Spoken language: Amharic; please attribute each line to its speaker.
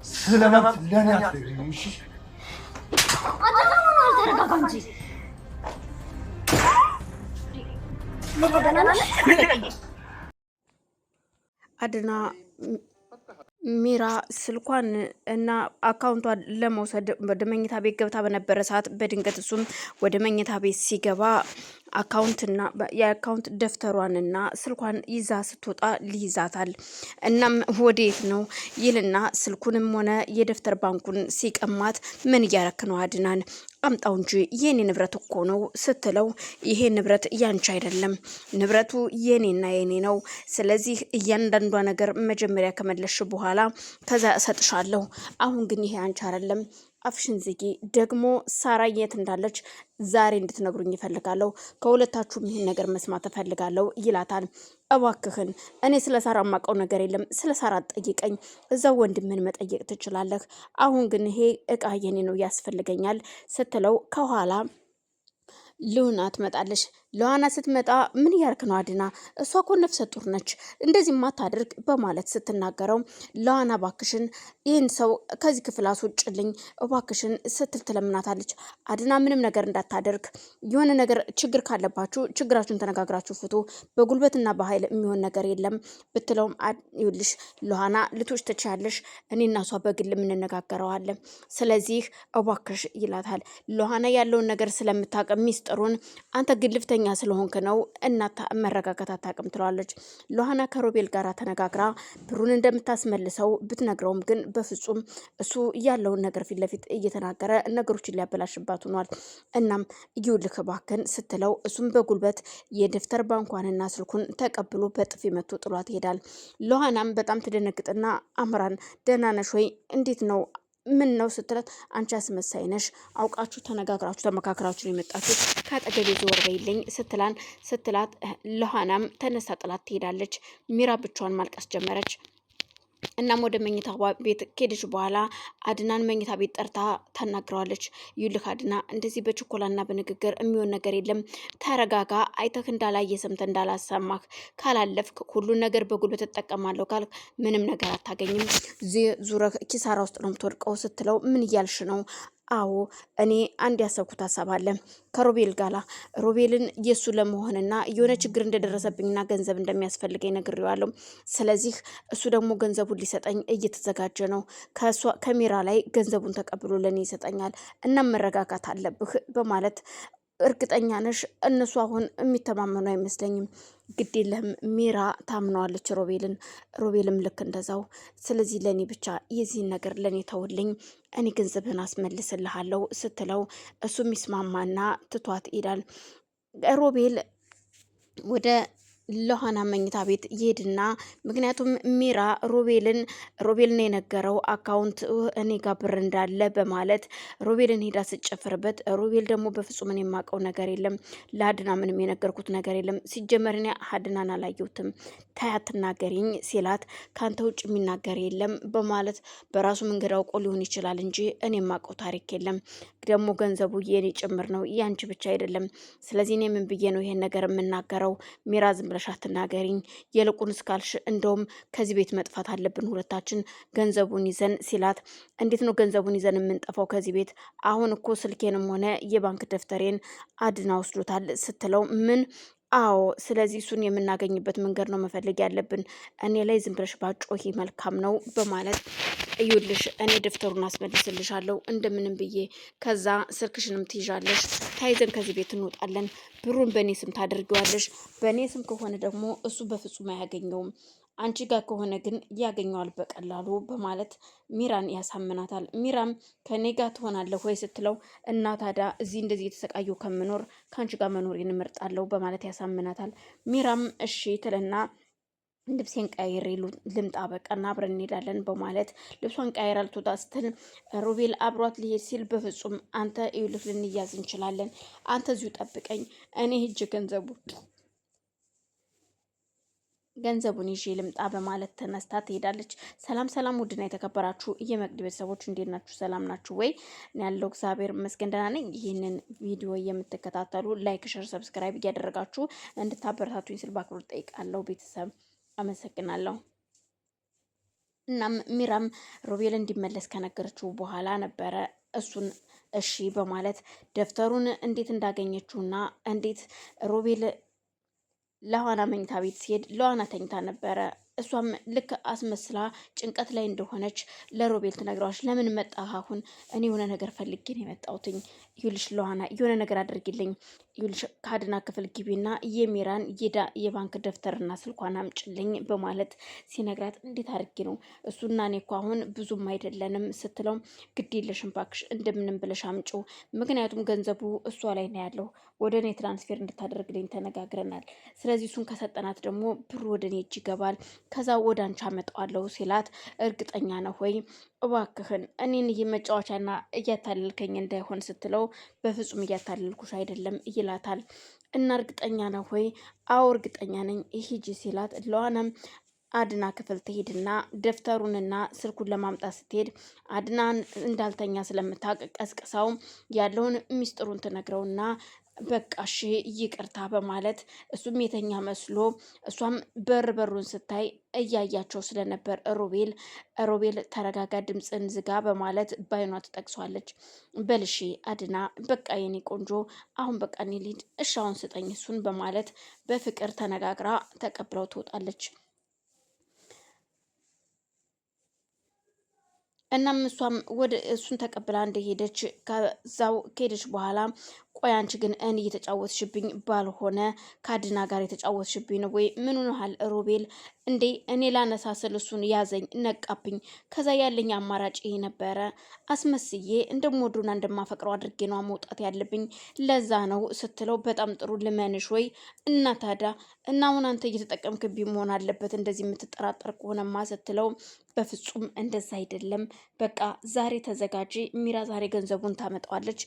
Speaker 1: ስለመብት ለኔ አትነግሪኝ እሺ?
Speaker 2: አደና ነው ተረጋጋ እንጂ
Speaker 3: አድና ሚራ ስልኳን እና አካውንቷን ለመውሰድ ወደ መኝታ ቤት ገብታ በነበረ ሰዓት በድንገት እሱም ወደ መኝታ ቤት ሲገባ አካውንትና የአካውንት ደፍተሯንና ስልኳን ይዛ ስትወጣ ሊይዛታል። እናም ወዴት ነው ይልና ስልኩንም ሆነ የደፍተር ባንኩን ሲቀማት ምን እያረክ ነው አድናን? አምጣው እንጂ የኔ ንብረት እኮ ነው ስትለው ይሄ ንብረት ያንቺ አይደለም፣ ንብረቱ የኔና የኔ ነው። ስለዚህ እያንዳንዷ ነገር መጀመሪያ ከመለሽ በኋላ ከዛ እሰጥሻለሁ። አሁን ግን ይሄ አንቺ አይደለም። አፍሽን ዝጊ። ደግሞ ሳራ የት እንዳለች ዛሬ እንድትነግሩኝ እፈልጋለሁ። ከሁለታችሁም ይህን ነገር መስማት እፈልጋለሁ ይላታል። እባክህን እኔ ስለ ሳራ የማውቀው ነገር የለም። ስለ ሳራ ጠይቀኝ፣ እዛው ወንድምህን መጠየቅ ትችላለህ። አሁን ግን ይሄ እቃ የኔ ነው ያስፈልገኛል ስትለው ከኋላ ሉና ትመጣለች። ሉና ስትመጣ ምን ያርክ ነው አድና? እሷ እኮ ነፍሰ ጡር ነች፣ እንደዚህ ማታደርግ በማለት ስትናገረው ሉና እባክሽን ይህን ሰው ከዚህ ክፍል አስወጭልኝ እባክሽን ስትል ትለምናታለች። አድና ምንም ነገር እንዳታደርግ፣ የሆነ ነገር ችግር ካለባችሁ ችግራችሁን ተነጋግራችሁ ፍቱ፣ በጉልበትና በኃይል የሚሆን ነገር የለም ብትለውም ይኸውልሽ ሉና ልቶች ትችያለሽ፣ እኔና እሷ በግል የምንነጋገረዋለን፣ ስለዚህ እባክሽ ይላታል። ሉና ያለውን ነገር ስለምታውቅ ሚስጥሩን አንተ ግልፍተኛ ስለሆንክ ነው እናታ መረጋጋት አታውቅም ትለዋለች። ሉና ከሮቤል ጋር ተነጋግራ ብሩን እንደምታስመልሰው ብትነግረውም ግን በፍጹም እሱ ያለውን ነገር ፊት ለፊት እየተናገረ ነገሮችን ሊያበላሽባት ሆኗል። እናም ይኸውልህ እባክህን ስትለው እሱም በጉልበት የደፍተር ባንኳንና ስልኩን ተቀብሎ በጥፊ መቶ ጥሏት ይሄዳል። ሉናም በጣም ትደነግጥና አምራን ደህና ነሽ ወይ? እንዴት ነው ምን ነው ስትላት አንቺ አስመሳይ ነሽ፣ አውቃችሁ ተነጋግራችሁ ተመካከራችሁ ነው የመጣችሁት፣ ከአጠገቤ ዞር በይልኝ ስትላት ሉናም ተነሳ ጥላት ትሄዳለች። ሚራ ብቻዋን ማልቀስ ጀመረች። እናም ወደ መኝታ ቤት ከሄደች በኋላ አድናን መኝታ ቤት ጠርታ ታናግረዋለች። ይልህ አድና እንደዚህ በችኮላና በንግግር የሚሆን ነገር የለም፣ ተረጋጋ። አይተህ እንዳላየ ሰምተህ እንዳላሰማህ ካላለፍክ ሁሉን ነገር በጉልበት እጠቀማለሁ ካልክ ምንም ነገር አታገኝም፣ ዙረህ ኪሳራ ውስጥ ነው የምትወድቀው ስትለው ምን እያልሽ ነው? አዎ እኔ አንድ ያሰብኩት ሀሳብ አለ ከሮቤል ጋር ሮቤልን የሱ ለመሆንና የሆነ ችግር እንደደረሰብኝና ገንዘብ እንደሚያስፈልገኝ ነግሬዋለሁ። ስለዚህ እሱ ደግሞ ገንዘቡን ሊሰጠኝ እየተዘጋጀ ነው። ከሚራ ላይ ገንዘቡን ተቀብሎ ለኔ ይሰጠኛል። እናም መረጋጋት አለብህ በማለት እርግጠኛ ነሽ? እነሱ አሁን የሚተማመኑ አይመስለኝም። ግድ የለህም ሚራ ታምነዋለች ሮቤልም ልክ እንደዛው። ስለዚህ ለኔ ብቻ የዚህን ነገር ለኔ ተውልኝ፣ እኔ ገንዘብህን አስመልስልሃለሁ ስትለው እሱም ይስማማና ትቷት ይሄዳል። ሮቤል ወደ ሉና መኝታ ቤት ይሄድና ምክንያቱም ሚራ ሮቤልን የነገረው አካውንት እኔ ጋር ብር እንዳለ በማለት ሮቤልን ሄዳ ስጨፍርበት፣ ሮቤል ደግሞ በፍጹም እኔ የማውቀው ነገር የለም፣ ለአድና ምንም የነገርኩት ነገር የለም፣ ሲጀመር እኔ አድናን አላየሁትም፣ ታያት ትናገሪኝ ሲላት ካንተ ውጭ የሚናገር የለም በማለት በራሱ መንገድ አውቆ ሊሆን ይችላል እንጂ እኔ የማውቀው ታሪክ የለም፣ ደግሞ ገንዘቡ የኔ ጭምር ነው ያንቺ ብቻ አይደለም። ስለዚህ እኔ ምን ብዬ ነው ይሄን ነገር የምናገረው? ሚራ ዝም ብለሽ አትናገሪኝ፣ ይልቁን እስካልሽ እንደውም ከዚህ ቤት መጥፋት አለብን ሁለታችን ገንዘቡን ይዘን ሲላት፣ እንዴት ነው ገንዘቡን ይዘን የምንጠፋው ከዚህ ቤት? አሁን እኮ ስልኬንም ሆነ የባንክ ደፍተሬን አድና ወስዶታል ስትለው ምን? አዎ ስለዚህ እሱን የምናገኝበት መንገድ ነው መፈለግ ያለብን። እኔ ላይ ዝም ብለሽ ባጮሂ መልካም ነው በማለት እዩልሽ እኔ ደፍተሩን አስመልስልሻለሁ እንደምንም ብዬ፣ ከዛ ስልክሽንም ትይዣለሽ፣ ታይዘን ከዚህ ቤት እንወጣለን፣ ብሩን በእኔ ስም ታደርጊዋለሽ። በእኔ ስም ከሆነ ደግሞ እሱ በፍጹም አያገኘውም፣ አንቺ ጋር ከሆነ ግን ያገኘዋል በቀላሉ በማለት ሚራን ያሳምናታል። ሚራም ከኔ ጋር ትሆናለህ ወይ ስትለው እና ታዲያ እዚህ እንደዚህ የተሰቃየው ከምኖር ከአንቺ ጋር መኖሬን እመርጣለሁ በማለት ያሳምናታል። ሚራም እሺ ትልና ልብሴን ቀይሬ ልምጣ በቃና አብረን እንሄዳለን በማለት ልብሷን ቀይራ ልትወጣ ስትል ሮቤል አብሯት ሊሄድ ሲል በፍጹም አንተ ይኸውልህ ልንያዝ እንችላለን፣ አንተ እዚሁ ጠብቀኝ፣ እኔ ሂጅ ገንዘቡን ይዤ ልምጣ በማለት ተነስታ ትሄዳለች። ሰላም ሰላም፣ ውድና የተከበራችሁ የመቅድ ቤተሰቦች እንዴት ናችሁ? ሰላም ናችሁ ወይ? ያለው እግዚአብሔር ይመስገን ደህና ነኝ። ይህንን ቪዲዮ የምትከታተሉ ላይክ፣ ሸር፣ ሰብስክራይብ እያደረጋችሁ እንድታበረታቱኝ ስል በአክብሮት ጠይቃለሁ። ቤተሰብ አመሰግናለሁ። እናም ሚራም ሮቤል እንዲመለስ ከነገረችው በኋላ ነበረ እሱን እሺ በማለት ደብተሩን እንዴት እንዳገኘችውና እንዴት ሮቤል ለዋና መኝታ ቤት ሲሄድ ለዋና ተኝታ ነበረ። እሷም ልክ አስመስላ ጭንቀት ላይ እንደሆነች ለሮቤል ትነግረዋለች። ለምን መጣህ አሁን? እኔ የሆነ ነገር ፈልጌ ነው የመጣሁትኝ። ይኸውልሽ ለዋና የሆነ ነገር አድርጊልኝ። ይኸውልሽ ከአድና ክፍል ግቢና የሚራን የባንክ ደብተርና ስልኳን አምጭልኝ በማለት ሲነግራት እንዴት አድርጌ ነው እሱና እኔ እኮ አሁን ብዙም አይደለንም ስትለው ግድ የለሽም እባክሽ እንደምንም ብለሽ አምጪው፣ ምክንያቱም ገንዘቡ እሷ ላይ ነው ያለው፣ ወደ እኔ ትራንስፌር እንድታደርግልኝ ተነጋግረናል። ስለዚህ እሱን ከሰጠናት ደግሞ ብሩ ወደ እኔ እጅ ይገባል፣ ከዛ ወደ አንቺ አመጣዋለሁ ሲላት እርግጠኛ ነው ወይ እባክህን እኔን እየመጫወቻና እያታለልከኝ እንዳይሆን ስትለው በፍጹም እያታለልኩሽ አይደለም ይላታል። እና እርግጠኛ ነው ወይ? አዎ እርግጠኛ ነኝ ሂጂ ሲላት ለዋናም አድና ክፍል ትሄድና ደብተሩንና ስልኩን ለማምጣት ስትሄድ አድናን እንዳልተኛ ስለምታውቅ ቀስቅሳው ያለውን ሚስጥሩን ትነግረውና በቃ እሺ ይቅርታ በማለት እሱም የተኛ መስሎ እሷም በሩን ስታይ እያያቸው ስለነበር ሮቤል ተረጋጋ፣ ድምፅን ዝጋ በማለት ባይኗ ትጠቅሷለች። በልሺ አድና በቃ የኔ ቆንጆ አሁን በቃ እኔ ልሂድ፣ እሺ አሁን ስጠኝ እሱን በማለት በፍቅር ተነጋግራ ተቀብለው ትወጣለች። እናም እሷም ወደ እሱን ተቀብላ እንደሄደች ከዛው ከሄደች በኋላ ቆይ አንቺ ግን እኔ እየተጫወትሽብኝ ባልሆነ ከአድና ጋር የተጫወትሽብኝ ነው ወይ? ምን ሆነሃል ሮቤል? እንዴ እኔ ላነሳስል እሱን ያዘኝ ነቃብኝ። ከዛ ያለኝ አማራጭ ይሄ ነበረ። አስመስዬ እንደምወዱና እንደማፈቅረው አድርጌ ነው መውጣት ያለብኝ፣ ለዛ ነው ስትለው በጣም ጥሩ ልመንሽ ወይ? እና ታዲያ እና አሁን አንተ እየተጠቀምክብኝ መሆን አለበት እንደዚህ የምትጠራጠር ከሆነማ ስትለው በፍጹም እንደዛ አይደለም። በቃ ዛሬ ተዘጋጂ፣ ሚራ ዛሬ ገንዘቡን ታመጣዋለች።